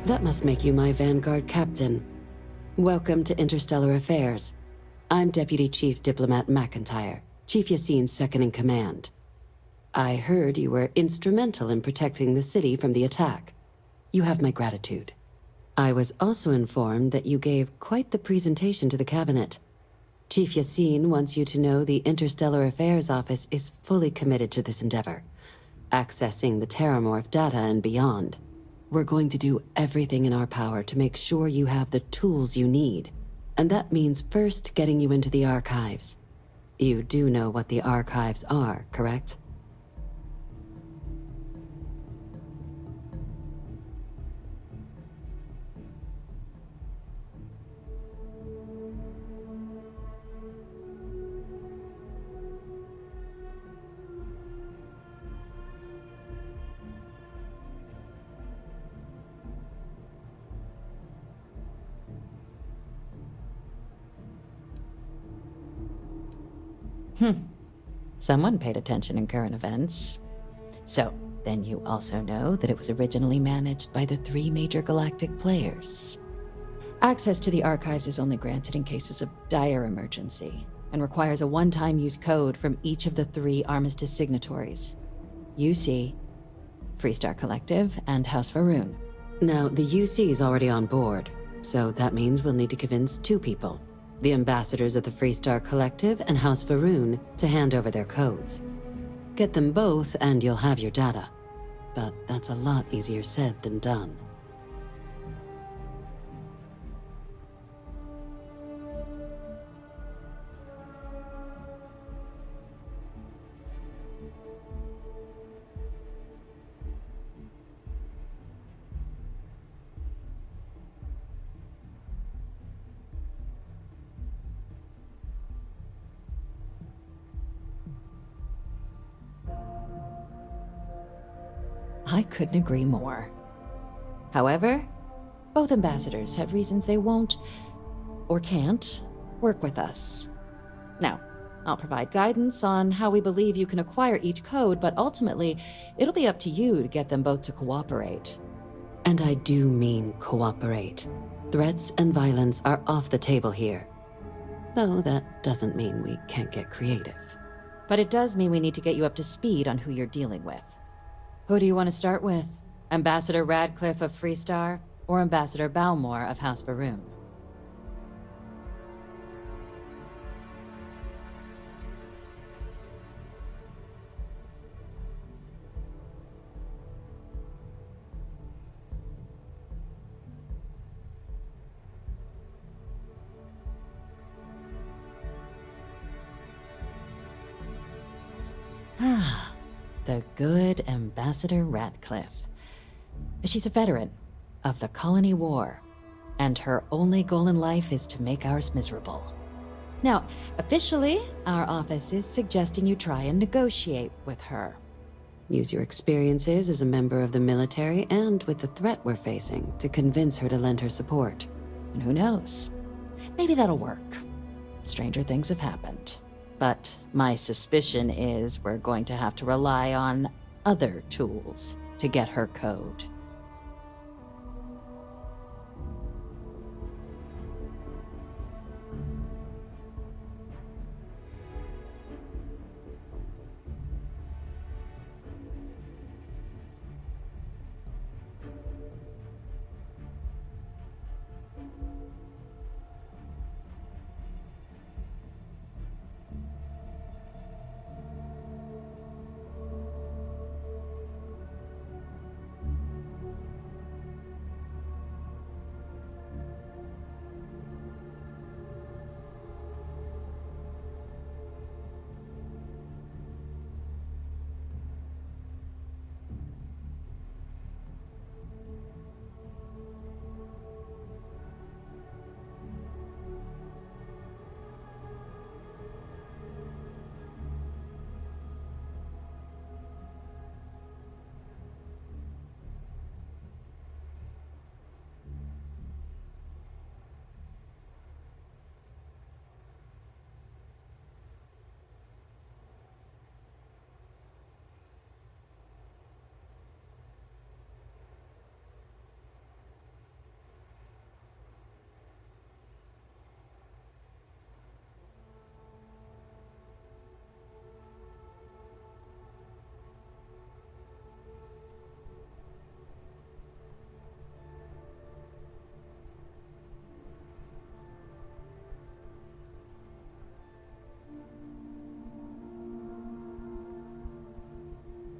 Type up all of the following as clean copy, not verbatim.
That must make you my Vanguard captain. Welcome to Interstellar Affairs. I'm Deputy Chief Diplomat McIntyre, Chief Yassine's second-in-command. I heard you were instrumental in protecting the city from the attack. You have my gratitude. I was also informed that you gave quite the presentation to the cabinet. Chief Yassine wants you to know the Interstellar Affairs Office is fully committed to this endeavor, accessing the Terramorph data and beyond. We're going to do everything in our power to make sure you have the tools you need. And that means first getting you into the archives. You do know what the archives are, correct? Someone paid attention in current events. So, then you also know that it was originally managed by the 3 major galactic players. Access to the archives is only granted in cases of dire emergency, and requires a one-time use code from each of the 3 armistice signatories. UC, Freestar Collective, and House Varun. Now, the UC's already on board, so that means we'll need to convince 2 people. The ambassadors of the Freestar Collective and House Varun to hand over their codes. Get them both and you'll have your data. But that's a lot easier said than done. I couldn't agree more. However, both ambassadors have reasons they won't, or can't, work with us. Now, I'll provide guidance on how we believe you can acquire each code, but ultimately, it'll be up to you to get them both to cooperate. And I do mean cooperate. Threats and violence are off the table here. Though that doesn't mean we can't get creative. But it does mean we need to get you up to speed on who you're dealing with. Who do you want to start with? Ambassador Radcliffe of Freestar, or Ambassador Balmore of House Varun? The good Ambassador Radcliffe. She's a veteran of the Colony War, and her only goal in life is to make ours miserable. Now, officially, our office is suggesting you try and negotiate with her. Use your experiences as a member of the military and with the threat we're facing to convince her to lend her support. And who knows? Maybe that'll work. Stranger things have happened. But my suspicion is we're going to have to rely on other tools to get her code.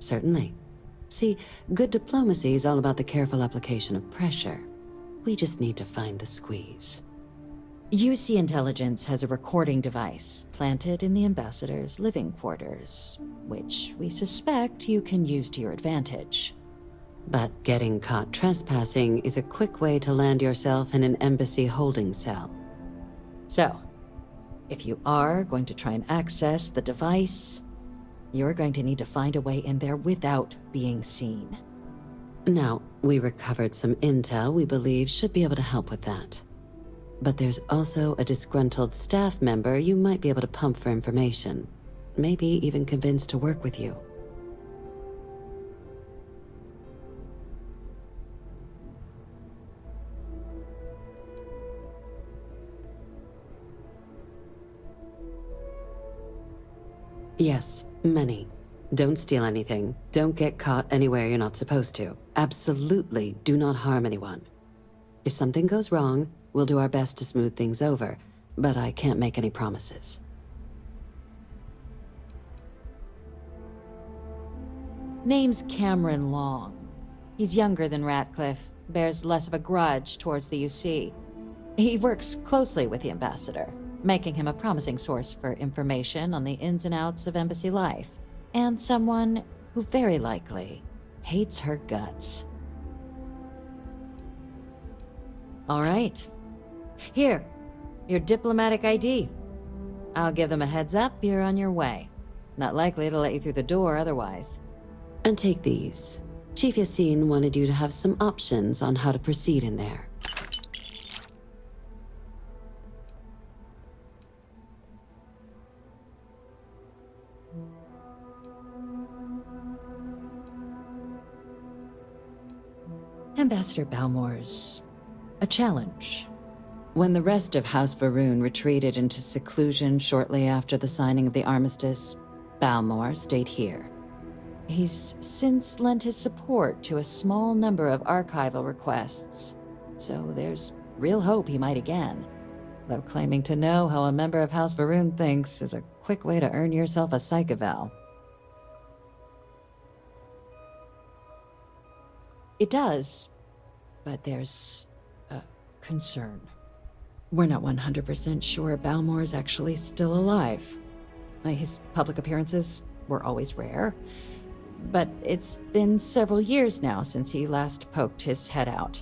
Certainly. See, good diplomacy is all about the careful application of pressure. We just need to find the squeeze. UC Intelligence has a recording device planted in the ambassador's living quarters, which we suspect you can use to your advantage. But getting caught trespassing is a quick way to land yourself in an embassy holding cell. So, if you are going to try and access the device, you're going to need to find a way in there without being seen. Now, we recovered some intel we believe should be able to help with that. But there's also a disgruntled staff member you might be able to pump for information. Maybe even convince to work with you. Yes, many. Don't steal anything. Don't get caught anywhere you're not supposed to. Absolutely do not harm anyone. If something goes wrong, we'll do our best to smooth things over, but I can't make any promises. Name's Cameron Long. He's younger than Ratcliffe, bears less of a grudge towards the UC. He works closely with the ambassador, making him a promising source for information on the ins and outs of embassy life, and someone who very likely hates her guts. All right. Here, your diplomatic ID. I'll give them a heads up you're on your way. Not likely to let you through the door otherwise. And take these. Chief Yassine wanted you to have some options on how to proceed in there. Ambassador Balmore's a challenge. When the rest of House Varun retreated into seclusion shortly after the signing of the armistice, Balmore stayed here. He's since lent his support to a small number of archival requests, so there's real hope he might again, though claiming to know how a member of House Varun thinks is a quick way to earn yourself a psych eval. It does, but there's a concern. We're not 100% sure Balmore's actually still alive. His public appearances were always rare, but it's been several years now since he last poked his head out.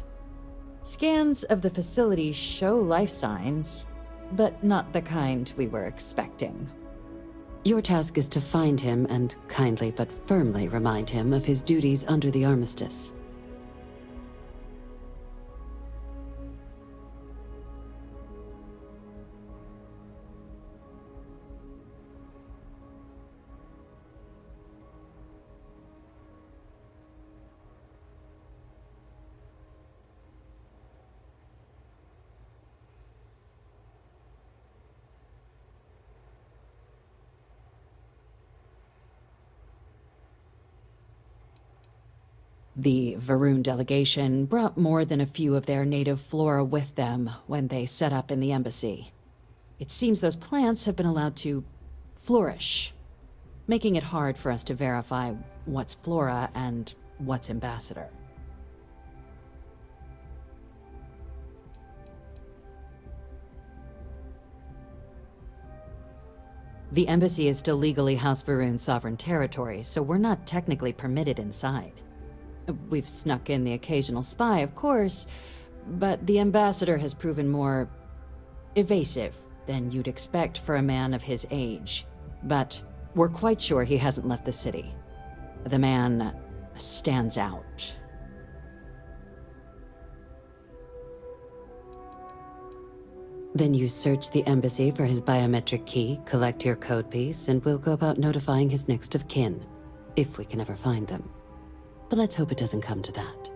Scans of the facility show life signs, but not the kind we were expecting. Your task is to find him and kindly but firmly remind him of his duties under the armistice. The Varun delegation brought more than a few of their native flora with them when they set up in the embassy. It seems those plants have been allowed to flourish, making it hard for us to verify what's flora and what's ambassador. The embassy is still legally House Varun's sovereign territory, so we're not technically permitted inside. We've snuck in the occasional spy, of course, but the ambassador has proven more evasive than you'd expect for a man of his age. But we're quite sure he hasn't left the city. The man stands out. Then you search the embassy for his biometric key, collect your code piece, and we'll go about notifying his next of kin, if we can ever find them. But let's hope it doesn't come to that.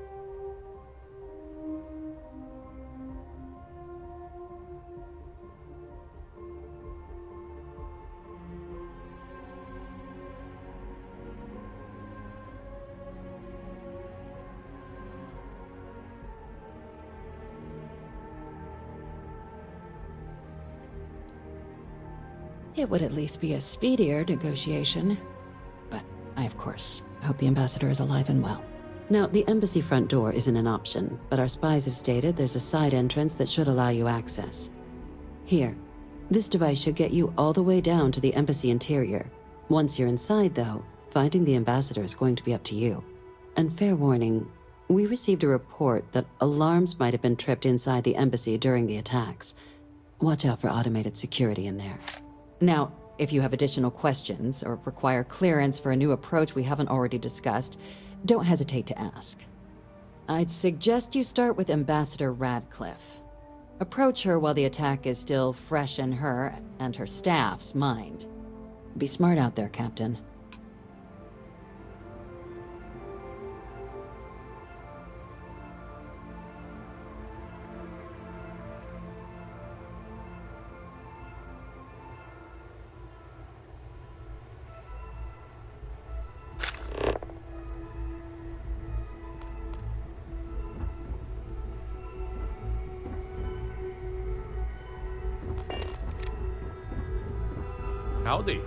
It would at least be a speedier negotiation, but I, of course, hope the ambassador is alive and well. Now, the embassy front door isn't an option, but our spies have stated there's a side entrance that should allow you access. Here, this device should get you all the way down to the embassy interior. Once you're inside, though, finding the ambassador is going to be up to you. And fair warning, we received a report that alarms might have been tripped inside the embassy during the attacks. Watch out for automated security in there. Now, if you have additional questions or require clearance for a new approach we haven't already discussed, don't hesitate to ask. I'd suggest you start with Ambassador Radcliffe. Approach her while the attack is still fresh in her and her staff's mind. Be smart out there, Captain. Howdy.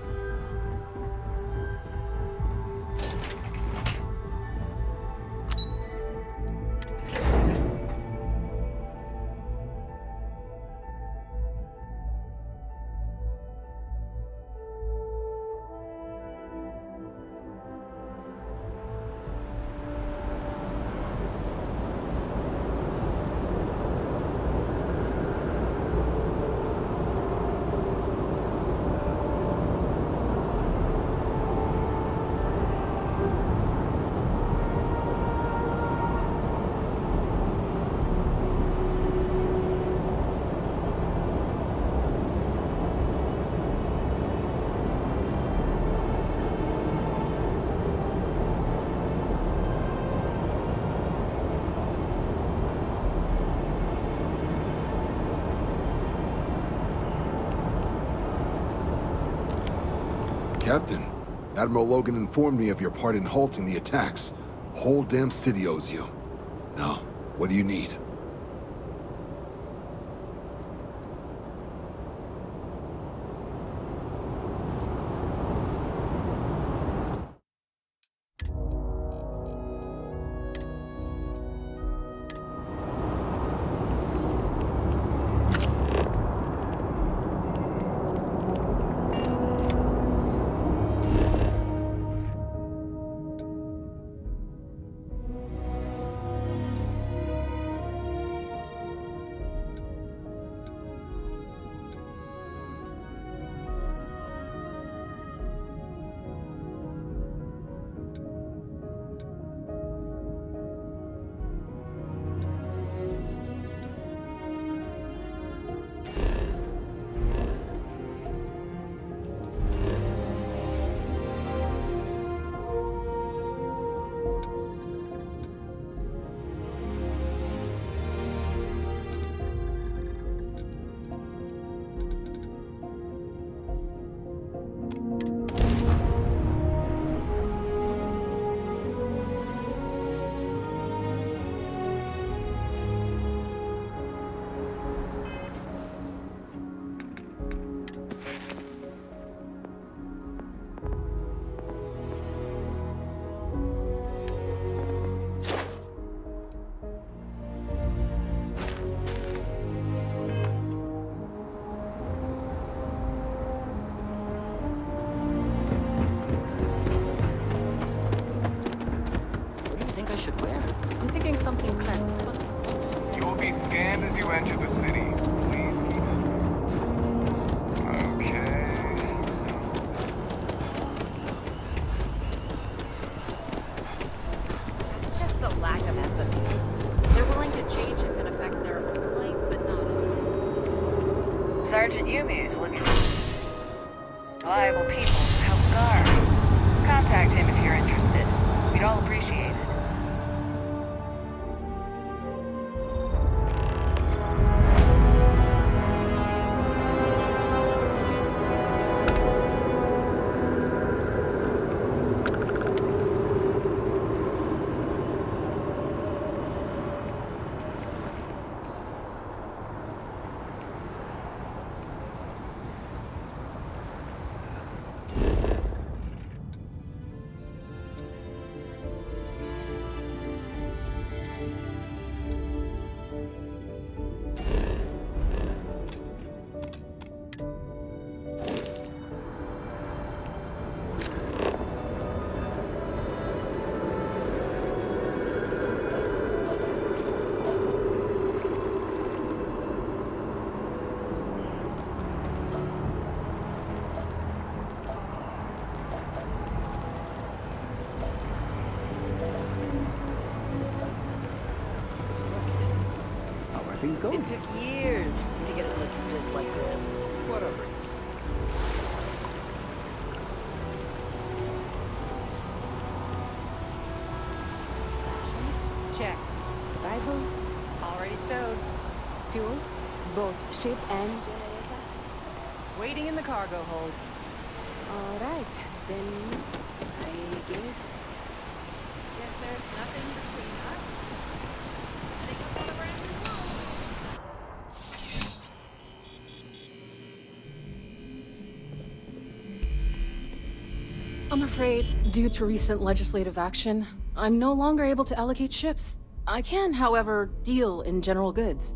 Captain, Admiral Logan informed me of your part in halting the attacks. Whole damn city owes you. Now, what do you need? Should wear. I'm thinking something classy. You will be scanned as you enter the city. Please keep it. Okay. It's just the lack of empathy. They're willing to change if it affects their own life, but not ours. Sergeant Yumi's looking for reliable people to help guard. Contact him if you're interested. We'd all appreciate it. things going? It took years to get it looking just like this. Whatever you say. Rations? Check. Rifle? Already stowed. Fuel? Both ship and generator? Waiting in the cargo hold. Alright, then I guess... Guess there's nothing between us. Setting up on a brand new world. I'm afraid, due to recent legislative action, I'm no longer able to allocate ships. I can, however, deal in general goods.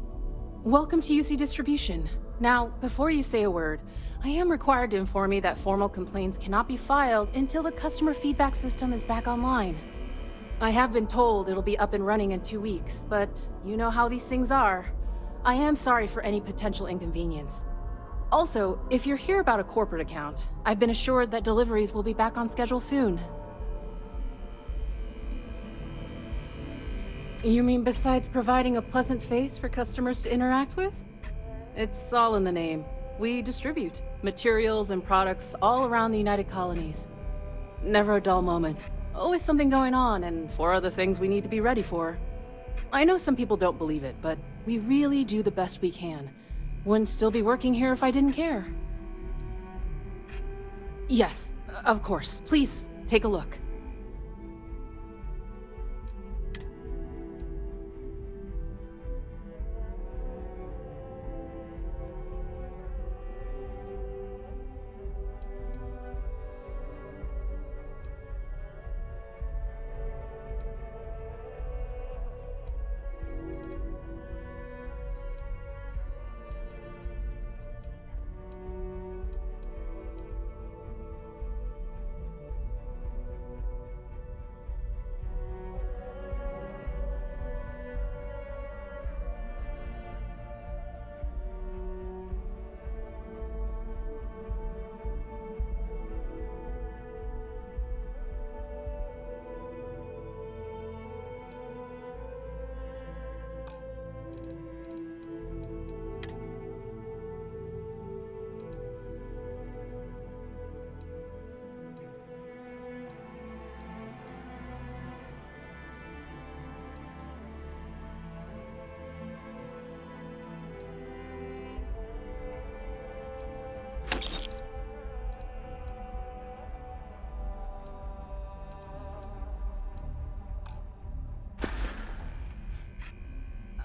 Welcome to UC Distribution. Now, before you say a word, I am required to inform you that formal complaints cannot be filed until the customer feedback system is back online. I have been told it'll be up and running in 2 weeks, but you know how these things are. I am sorry for any potential inconvenience. Also, if you're here about a corporate account, I've been assured that deliveries will be back on schedule soon. You mean besides providing a pleasant face for customers to interact with? It's all in the name. We distribute materials and products all around the United Colonies. Never a dull moment. Always something going on, and 4 other things we need to be ready for. I know some people don't believe it, but we really do the best we can. Wouldn't still be working here if I didn't care. Yes, of course. Please, take a look.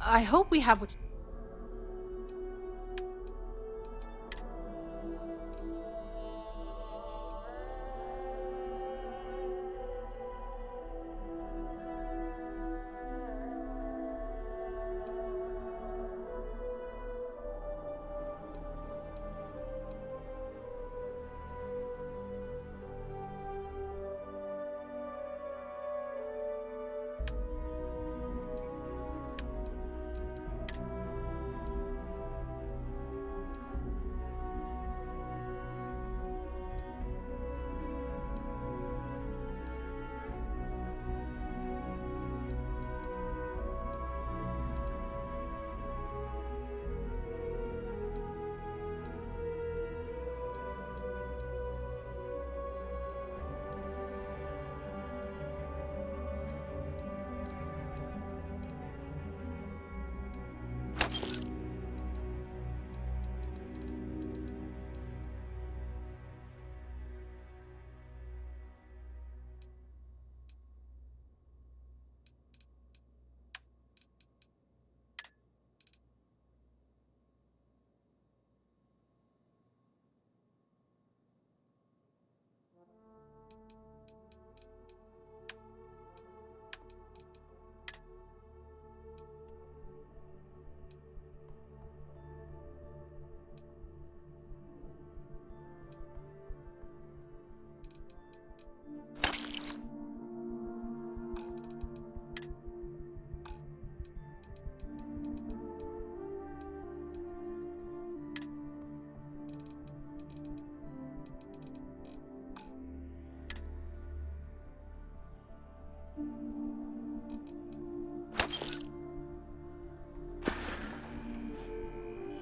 I hope we have what...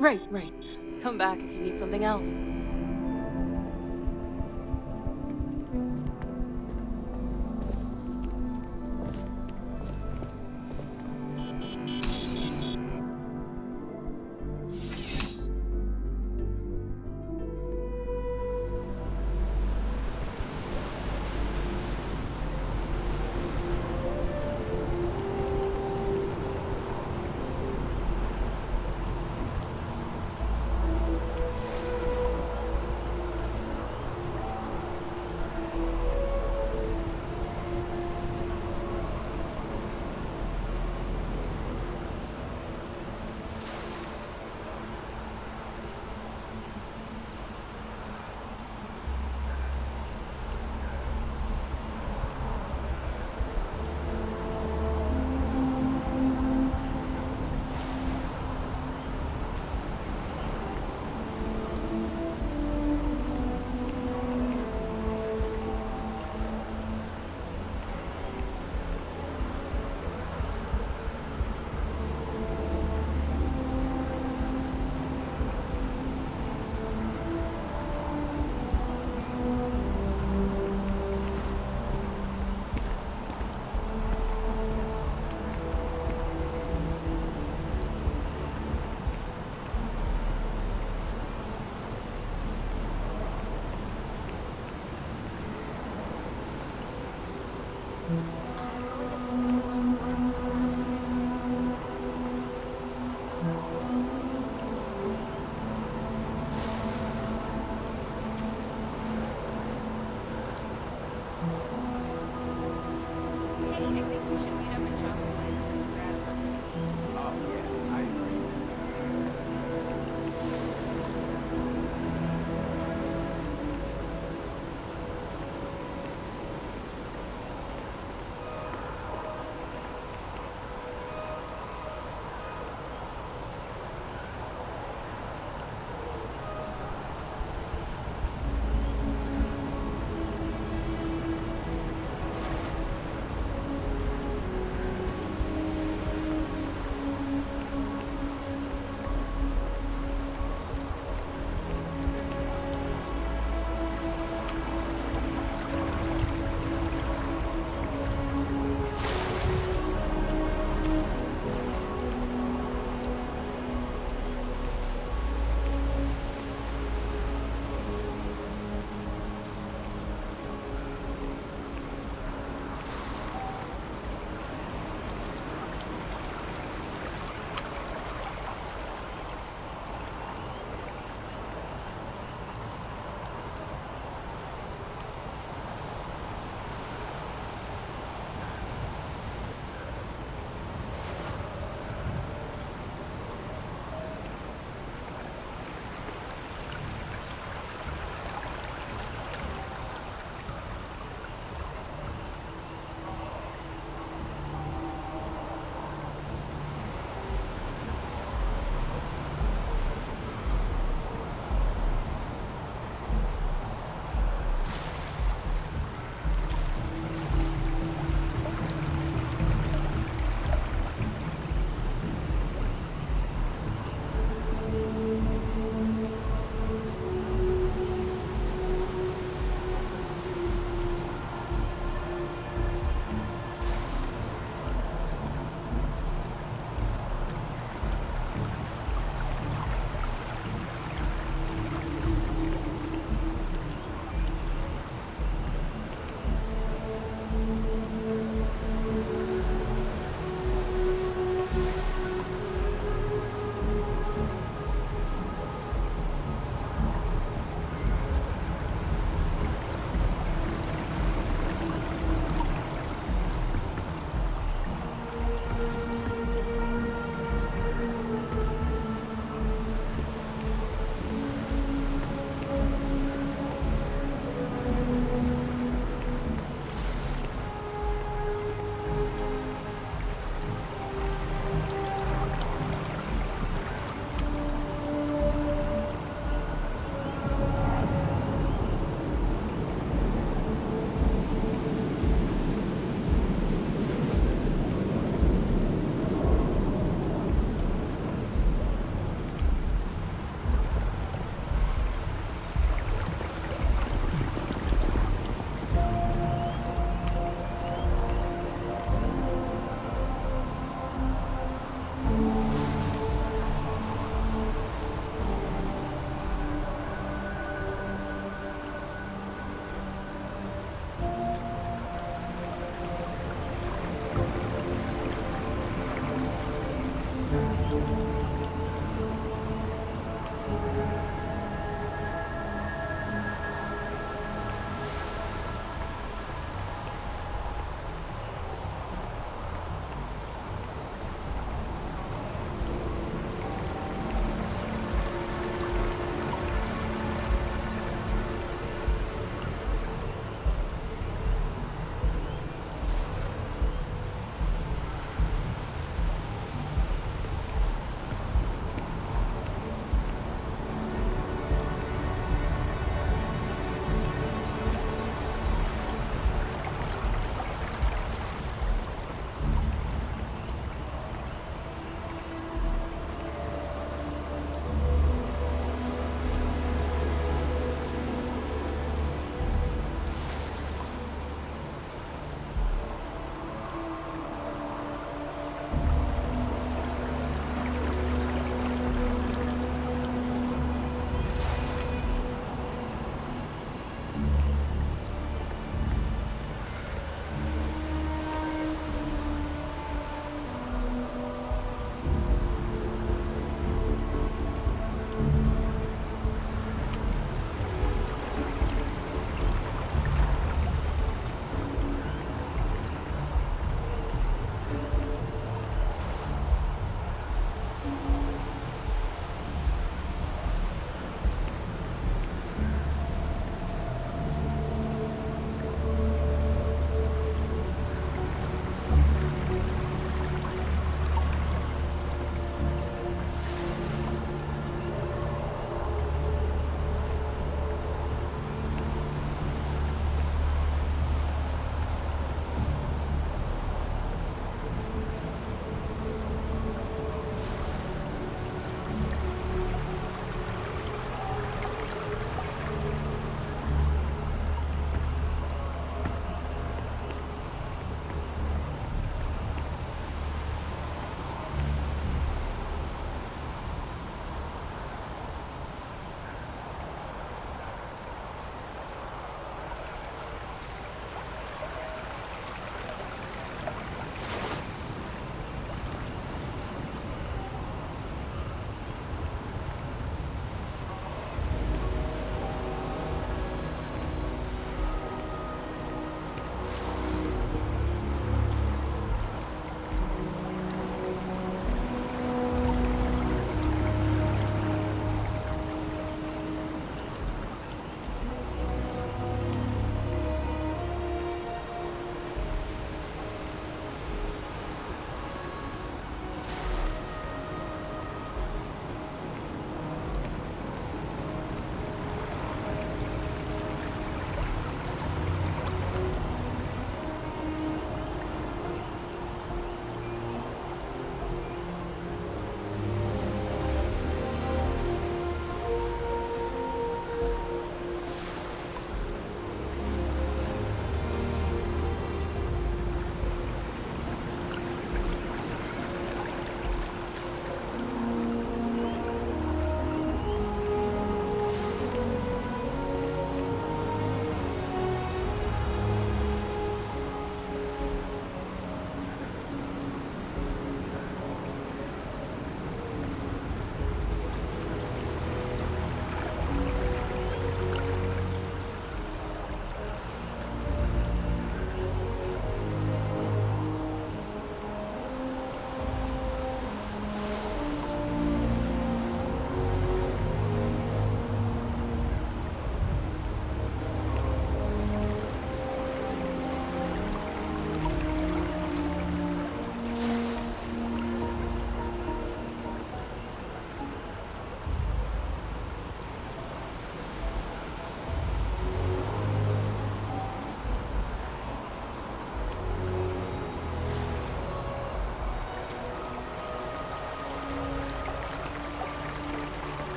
Right, right. Come back if you need something else. Hey, I think we should meet up at John's later and grab something to eat. Oh, yeah, I agree.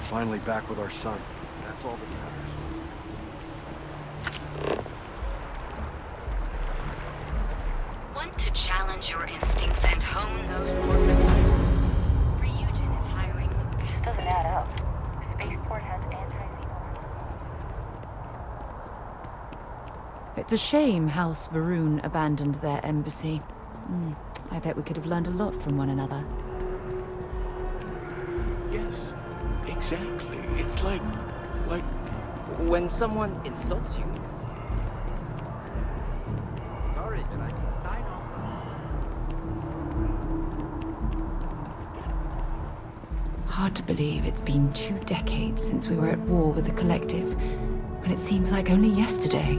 finally back with our son. That's all that matters. Want to challenge your instincts and hone those corporate skills? Ryujin is hiring the best. This doesn't add up. Spaceport has anti-sequence. It's a shame House Varun abandoned their embassy. I bet we could have learned a lot from one another. Yes, exactly. It's like when someone insults you. Sorry, but I can sign off. Hard to believe it's been 2 decades since we were at war with the Collective, when it seems like only yesterday.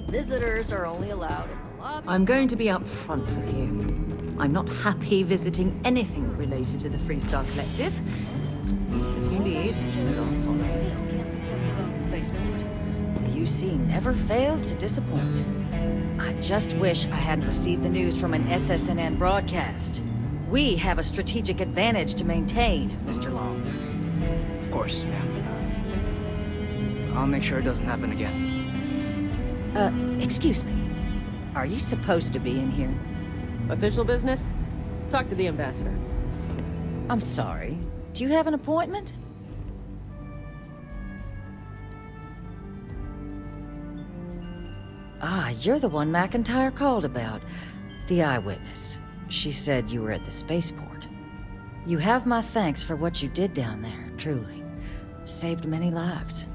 Visitors are only allowed in the lobby. I'm going to be upfront with you. I'm not happy visiting anything related to the Freestar Collective. But you lead, and I'll follow. Still can't tell me about Spaceport. The UC never fails to disappoint. I just wish I hadn't received the news from an SSNN broadcast. We have a strategic advantage to maintain, Mr. Long. Of course, ma'am. I'll make sure it doesn't happen again. Excuse me. Are you supposed to be in here? Official business? Talk to the ambassador. I'm sorry. Do you have an appointment? Ah, you're the one McIntyre called about. The eyewitness. She said you were at the spaceport. You have my thanks for what you did down there, truly. Saved many lives.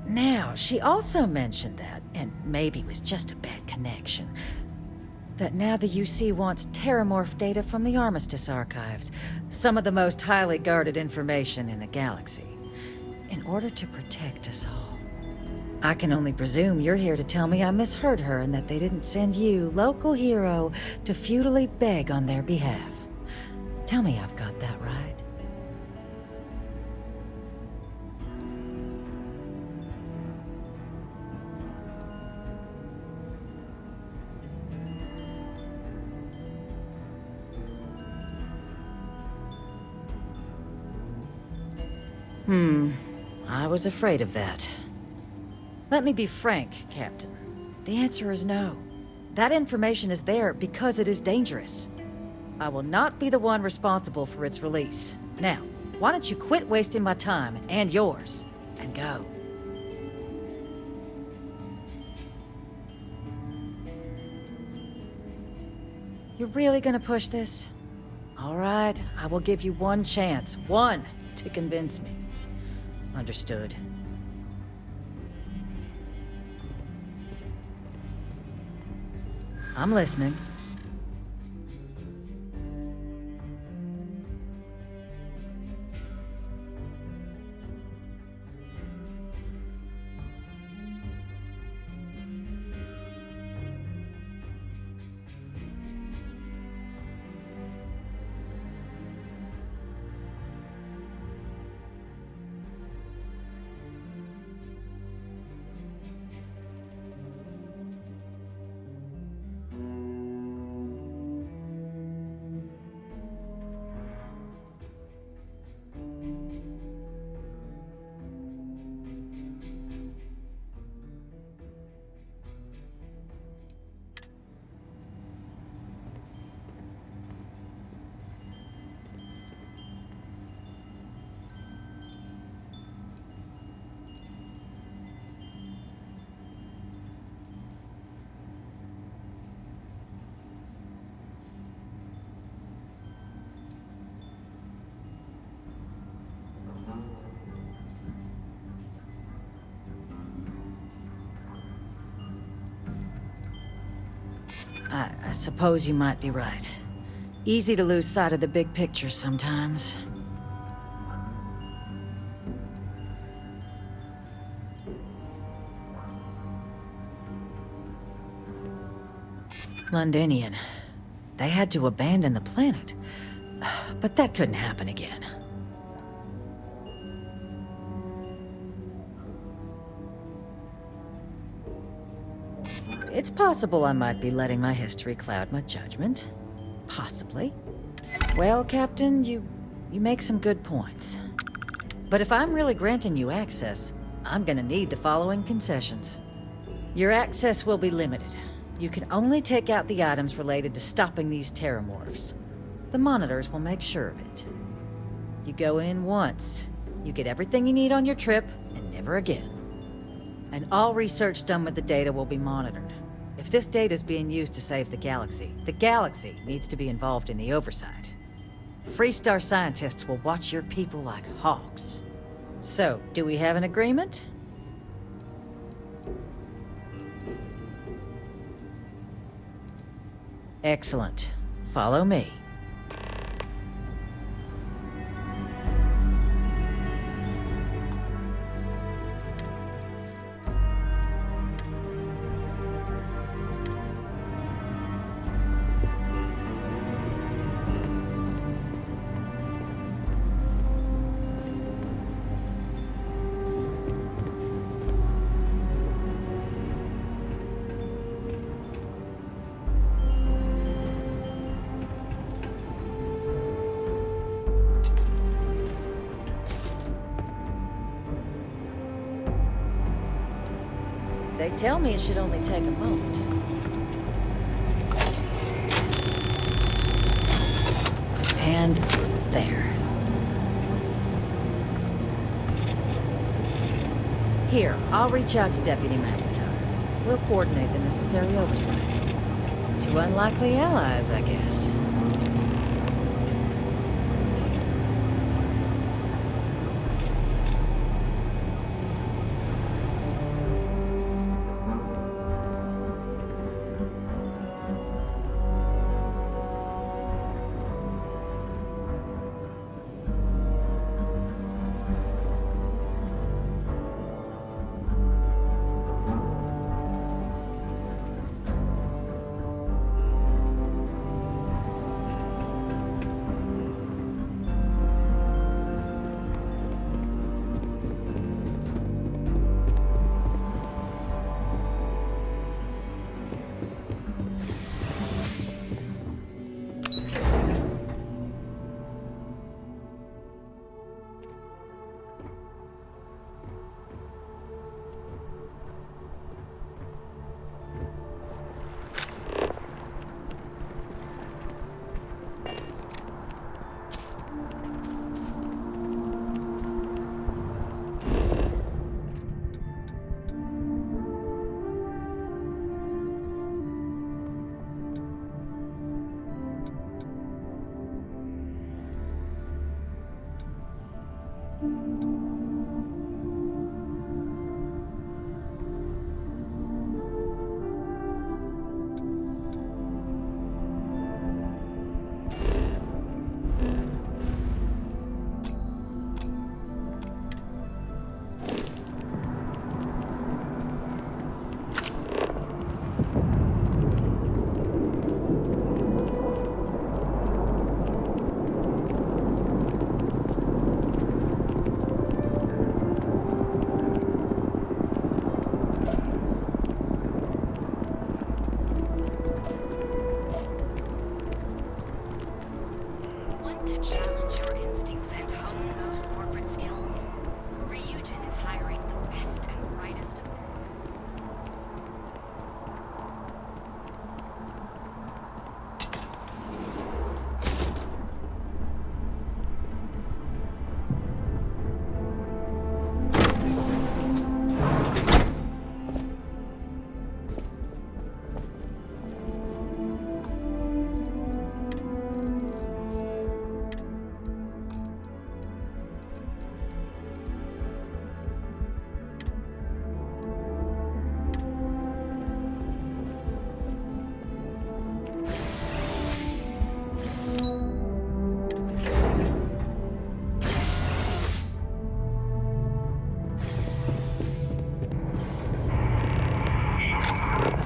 Now, she also mentioned that, and maybe it was just a bad connection, that now the UC wants terramorph data from the Armistice archives, some of the most highly guarded information in the galaxy, in order to protect us all. I can only presume you're here to tell me I misheard her and that they didn't send you, local hero, to futilely beg on their behalf. Tell me I've got that right. I was afraid of that. Let me be frank, Captain. The answer is no. That information is there because it is dangerous. I will not be the one responsible for its release. Now, why don't you quit wasting my time and yours, and go? You're really gonna push this? All right, I will give you one chance, one, to convince me. Understood. I'm listening. I suppose you might be right. Easy to lose sight of the big picture sometimes. Londinian. They had to abandon the planet. But that couldn't happen again. It's possible I might be letting my history cloud my judgment. Possibly. Well, Captain, you make some good points. But if I'm really granting you access, I'm gonna need the following concessions. Your access will be limited. You can only take out the items related to stopping these terramorphs. The monitors will make sure of it. You go in once, you get everything you need on your trip, and never again. And all research done with the data will be monitored. If this data is being used to save the galaxy needs to be involved in the oversight. Freestar scientists will watch your people like hawks. So, do we have an agreement? Excellent. Follow me. They tell me it should only take a moment. And there. Here, I'll reach out to Deputy McIntyre. We'll coordinate the necessary oversights. Two unlikely allies, I guess.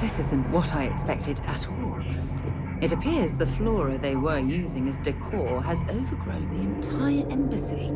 This isn't what I expected at all. It appears the flora they were using as decor has overgrown the entire embassy.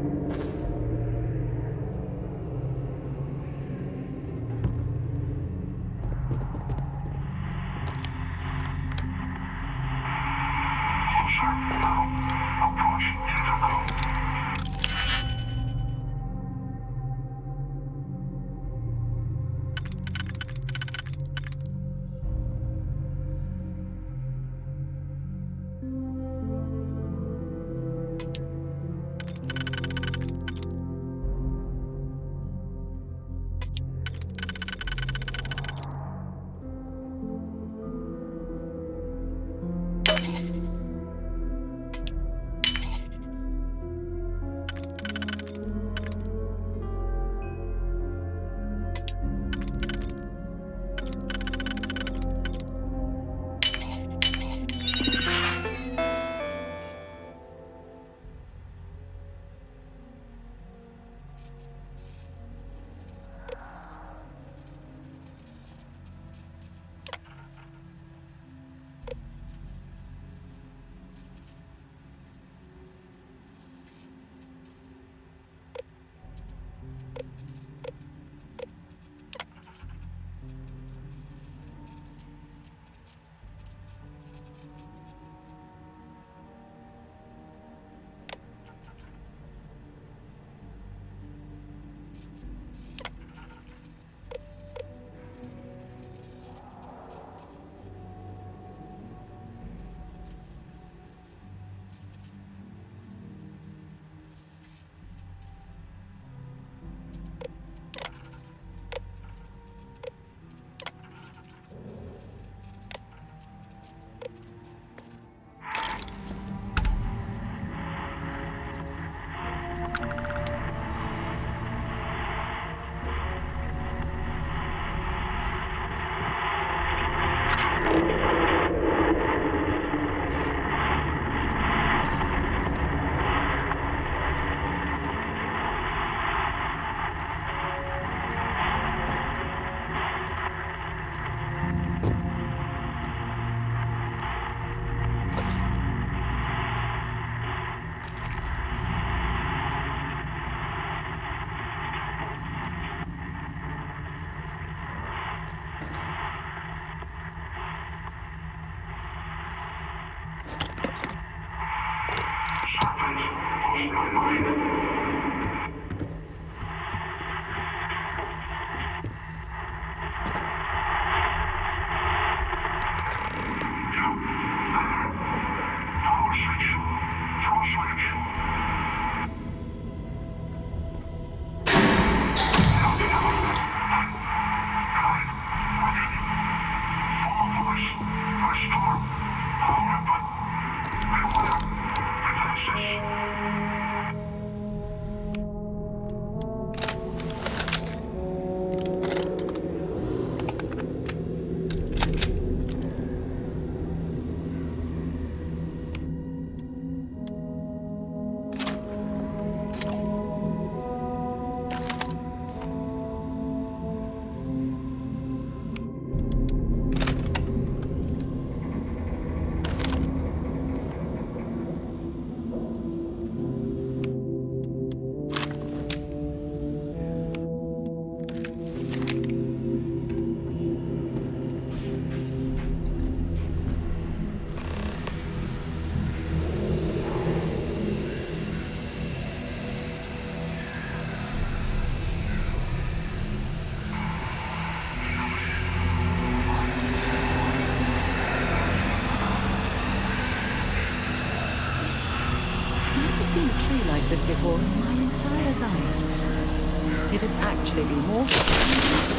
Seen a tree like this before in my entire life. It had actually been watered.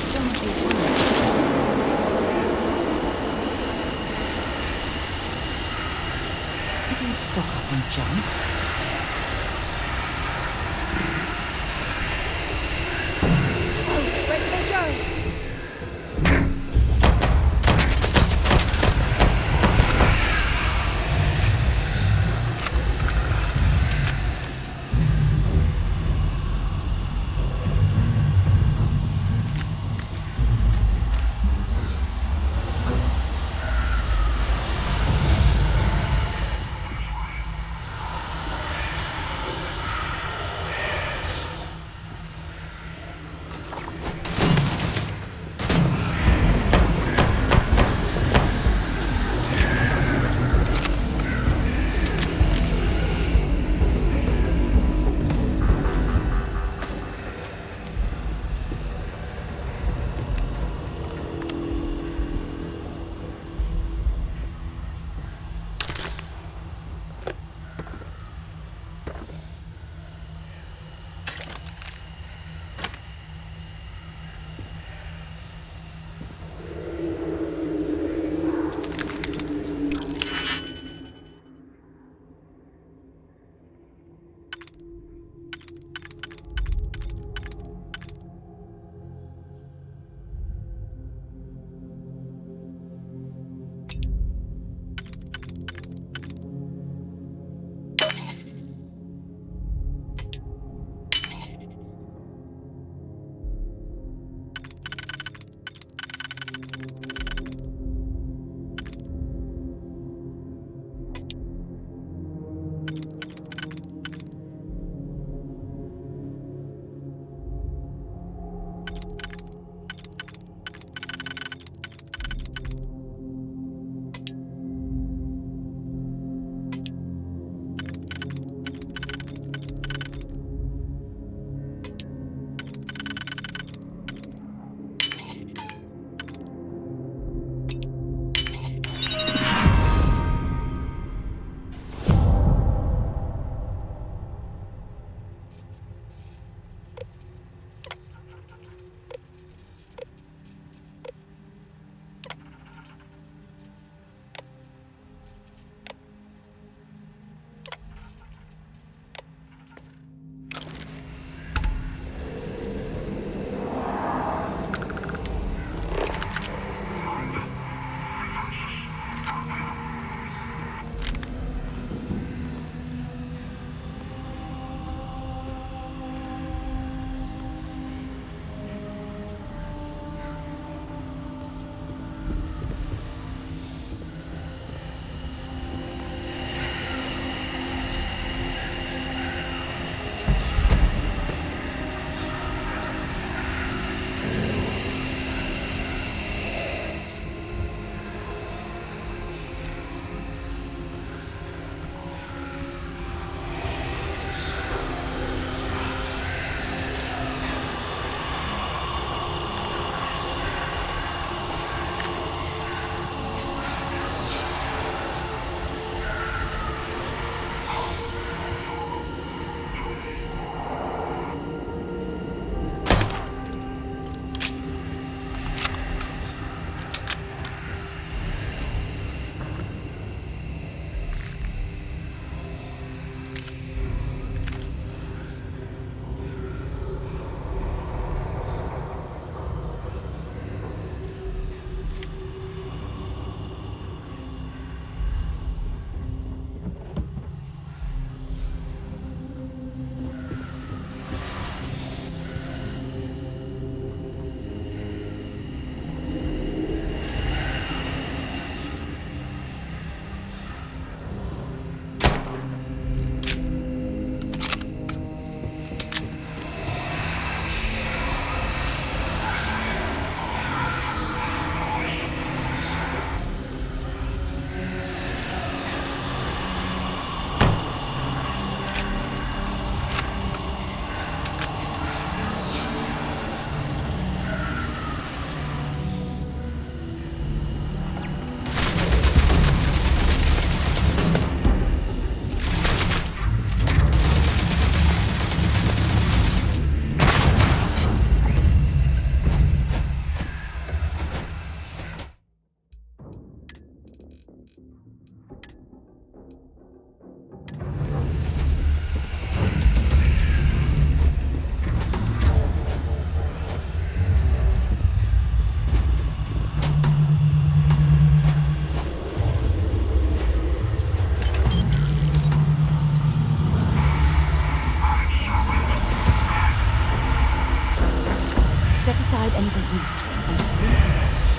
Georgie's Don't stop up and jump. Ready for the show. anything useful, and just leave the rest.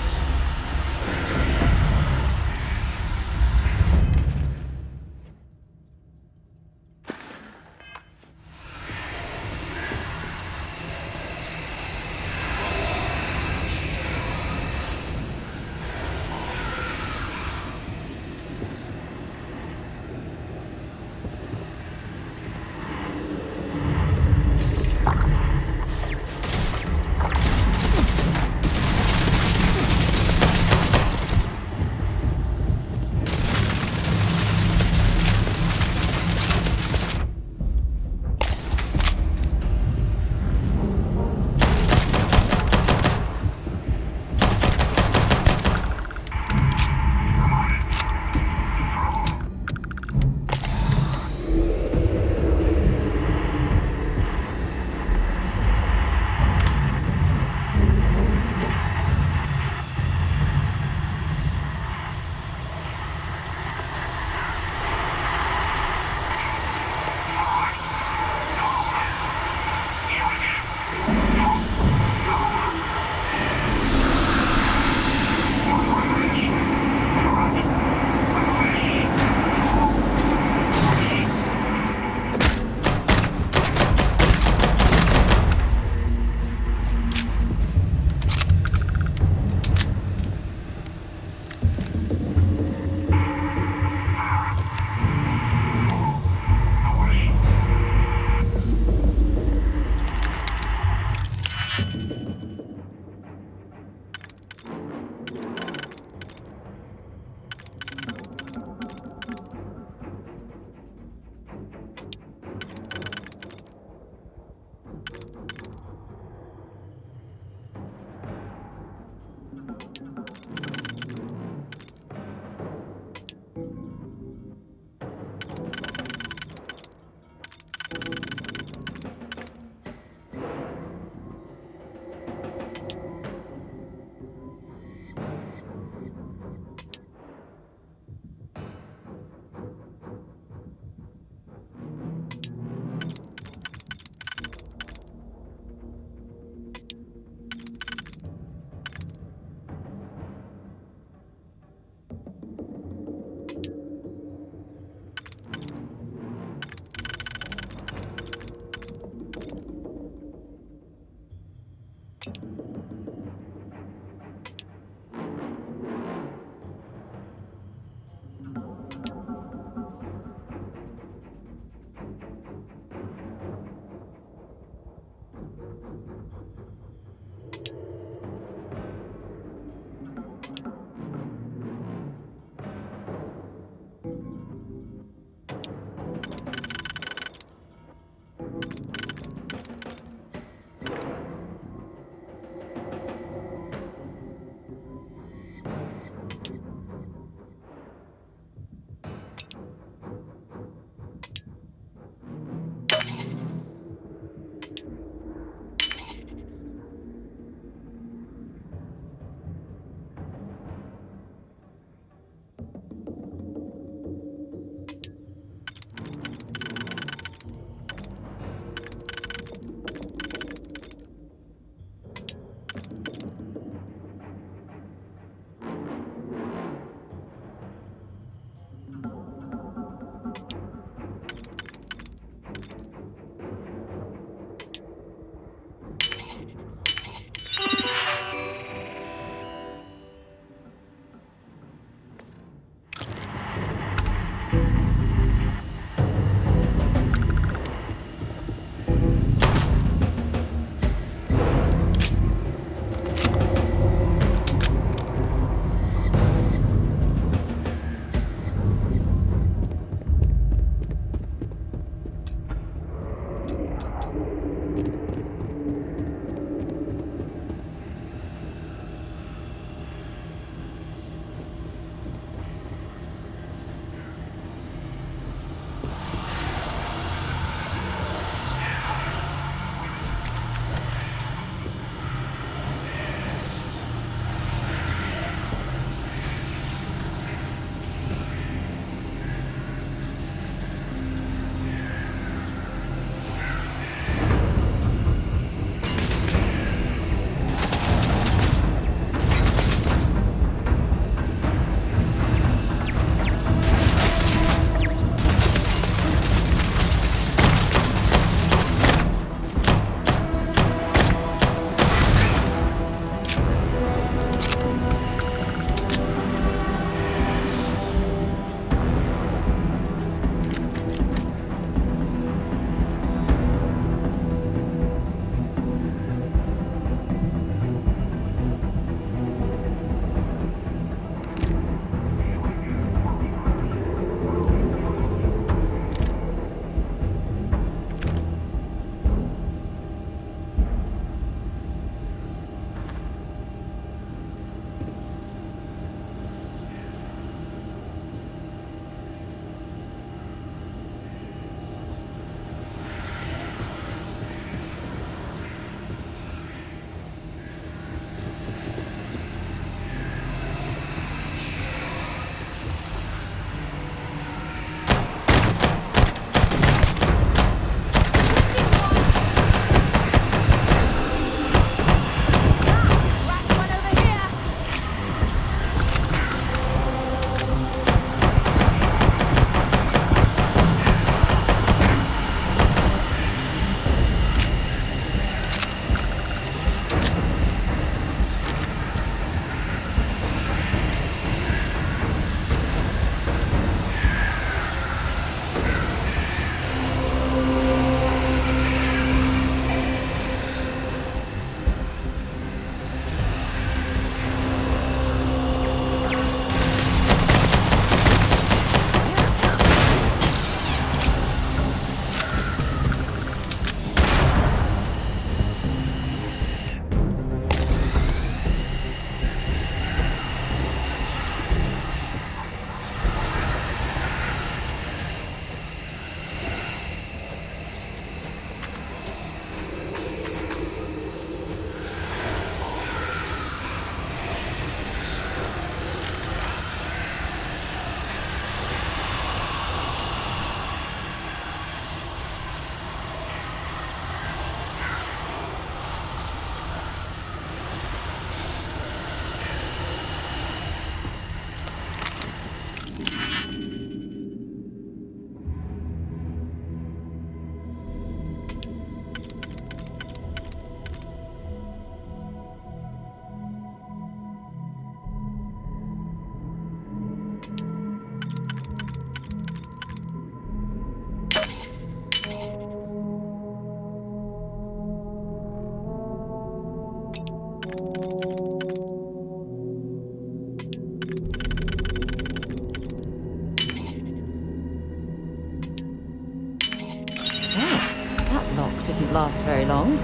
didn't last very long.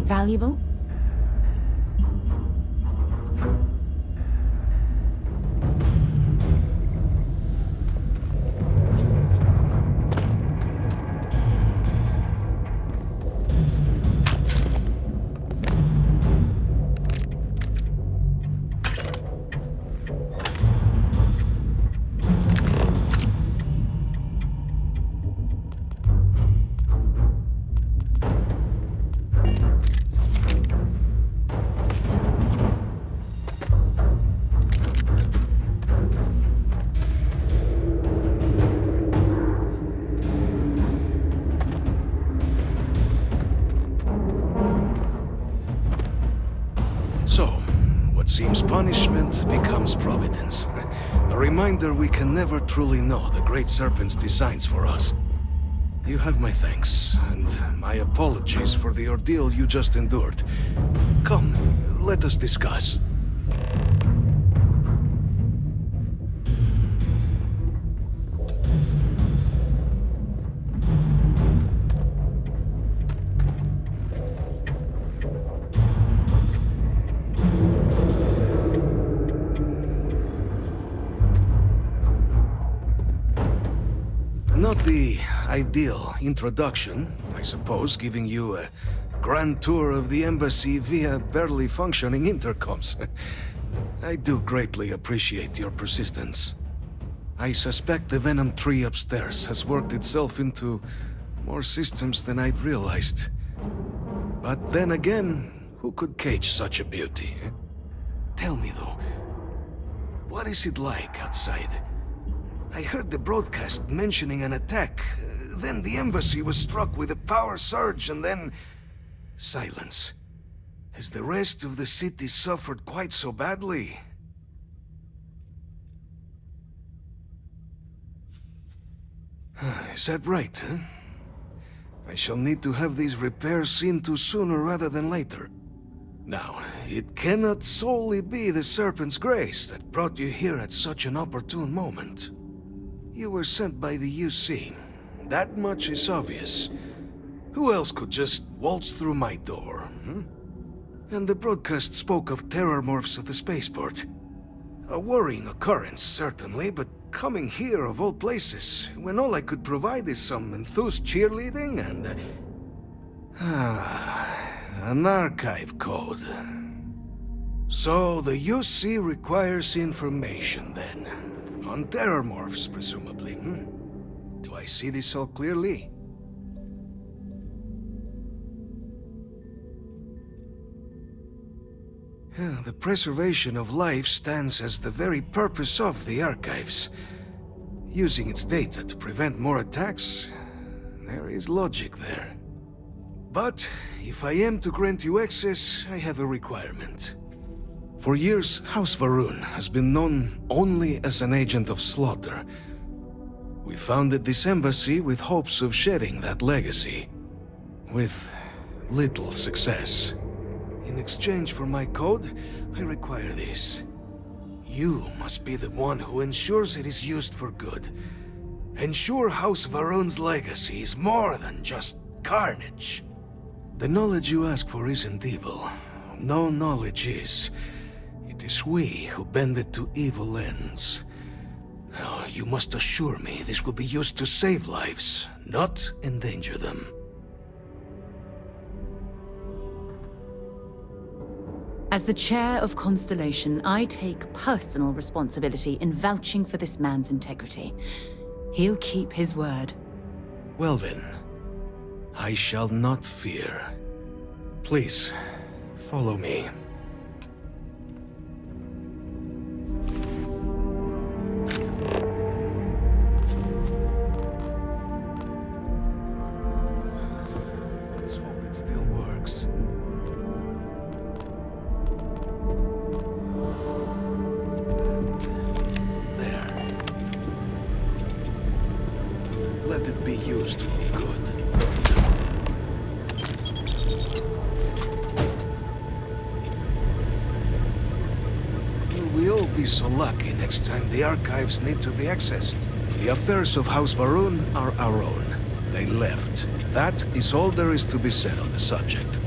valuable? So, what seems punishment becomes providence. A reminder we can never truly know the Great Serpent's designs for us. You have my thanks, and my apologies for the ordeal you just endured. Come, let us discuss. Not the ideal introduction, I suppose, giving you a grand tour of the embassy via barely functioning intercoms. I do greatly appreciate your persistence. I suspect the Venom tree upstairs has worked itself into more systems than I'd realized. But then again, who could cage such a beauty? Tell me though, what is it like outside? I heard the broadcast mentioning an attack. Then the embassy was struck with a power surge, and then silence. Has the rest of the city suffered quite so badly? Is that right, huh? I shall need to have these repairs seen to sooner rather than later. Now, it cannot solely be the Serpent's grace that brought you here at such an opportune moment. You were sent by the UC. That much is obvious. Who else could just waltz through my door, hmm? And the broadcast spoke of terror morphs at the spaceport. A worrying occurrence, certainly, but coming here of all places, when all I could provide is some enthused cheerleading and... an archive code. So the UC requires information, then. On terror morphs, presumably, hmm? Do I see this all clearly? The preservation of life stands as the very purpose of the archives. Using its data to prevent more attacks, there is logic there. But if I am to grant you access, I have a requirement. For years, House Varun has been known only as an agent of slaughter. We founded this embassy with hopes of shedding that legacy, with little success. In exchange for my code, I require this. You must be the one who ensures it is used for good. Ensure House Varun's legacy is more than just carnage. The knowledge you ask for isn't evil. No knowledge is. It is we who bend it to evil ends. Oh, you must assure me this will be used to save lives, not endanger them. As the chair of Constellation, I take personal responsibility in vouching for this man's integrity. He'll keep his word. Well then, I shall not fear. Please, follow me. Let's hope it still works. Let it be used for good. Will we all be so lucky next time the archives need to be accessed? The affairs of House Varun are our own. They left. That is all there is to be said on the subject.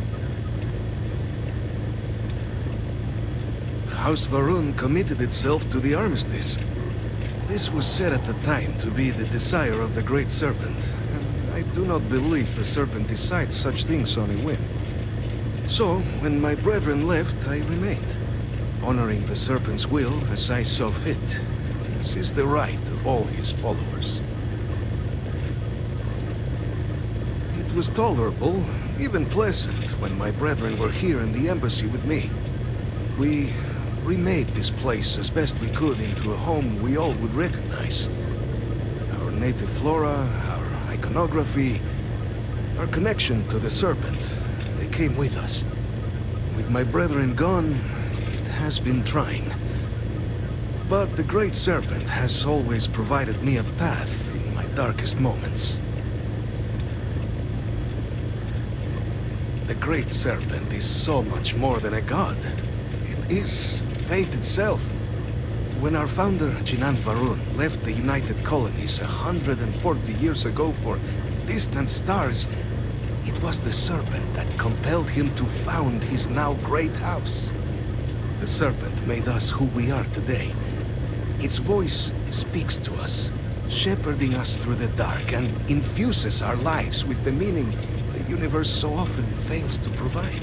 House Varun committed itself to the armistice. This was said at the time to be the desire of the Great Serpent, and I do not believe the Serpent decides such things on a whim. So, when my brethren left, I remained, honoring the Serpent's will as I saw fit. This is the right of all his followers. It was tolerable, even pleasant, when my brethren were here in the embassy with me. We remade this place as best we could into a home we all would recognize. Our native flora, our iconography, our connection to the Serpent, they came with us. With my brethren gone, it has been trying. But the Great Serpent has always provided me a path in my darkest moments. The Great Serpent is so much more than a god. It is fate itself. When our founder, Jinan Varun, left the United Colonies 140 years ago for distant stars, it was the Serpent that compelled him to found his now great house. The Serpent made us who we are today. Its voice speaks to us, shepherding us through the dark, and infuses our lives with the meaning the universe so often fails to provide.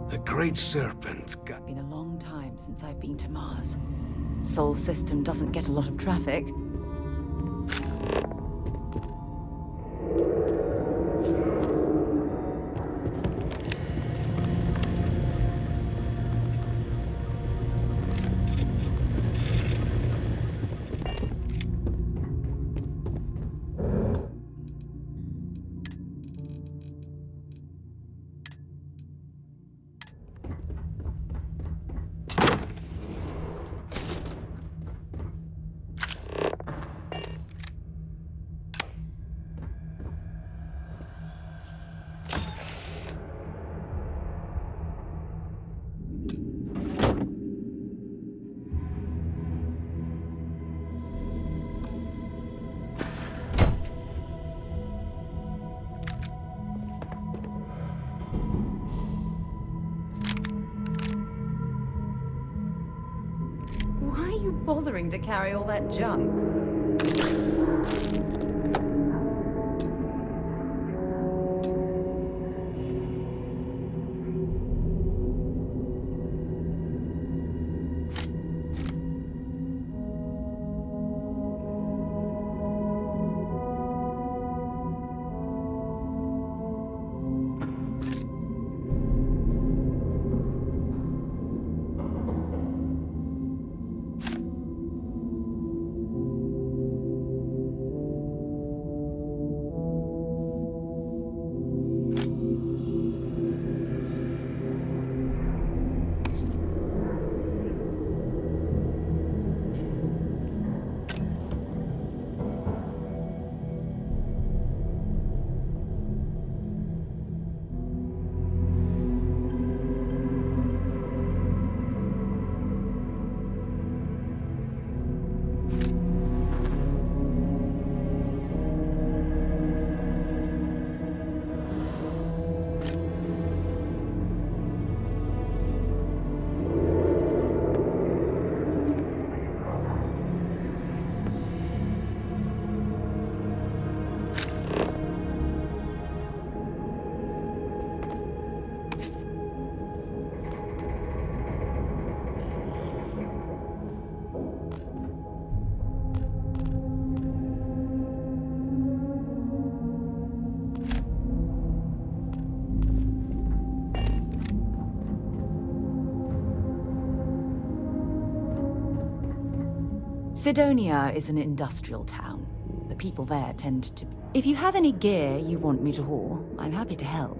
The Great Serpent got... Been a long time since I've been to Mars. Sol system doesn't get a lot of traffic. Why are you bothering to carry all that junk? Sidonia is an industrial town. The people there tend to be... If you have any gear you want me to haul, I'm happy to help.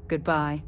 Goodbye.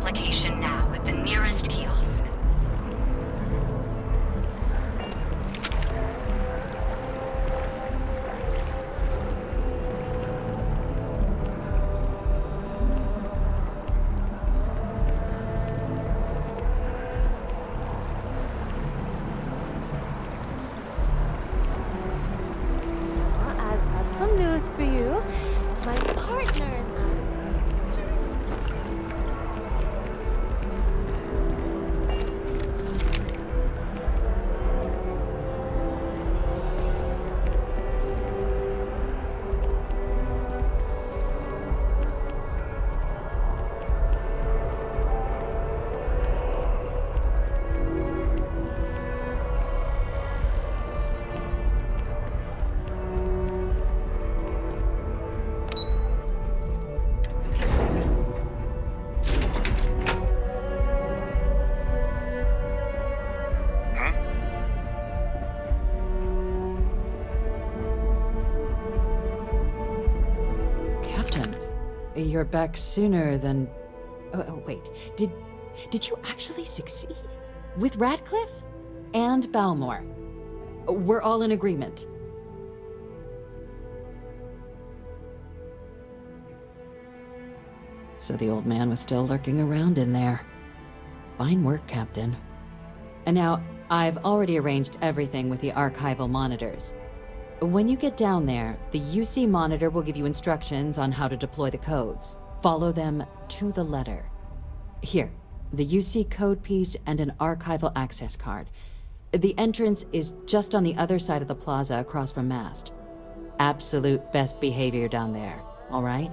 application now at the nearest kiosk. I've got some news for you. My partner and I. You're back sooner than... Oh, wait. Did you actually succeed? With Radcliffe? and Balmore. We're all in agreement. So the old man was still lurking around in there. Fine work, Captain. And now, I've already arranged everything with the archival monitors. When you get down there, the UC monitor will give you instructions on how to deploy the codes. Follow them to the letter. Here, the UC code piece and an archival access card. The entrance is just on the other side of the plaza across from Mast. Absolute best behavior down there, all right?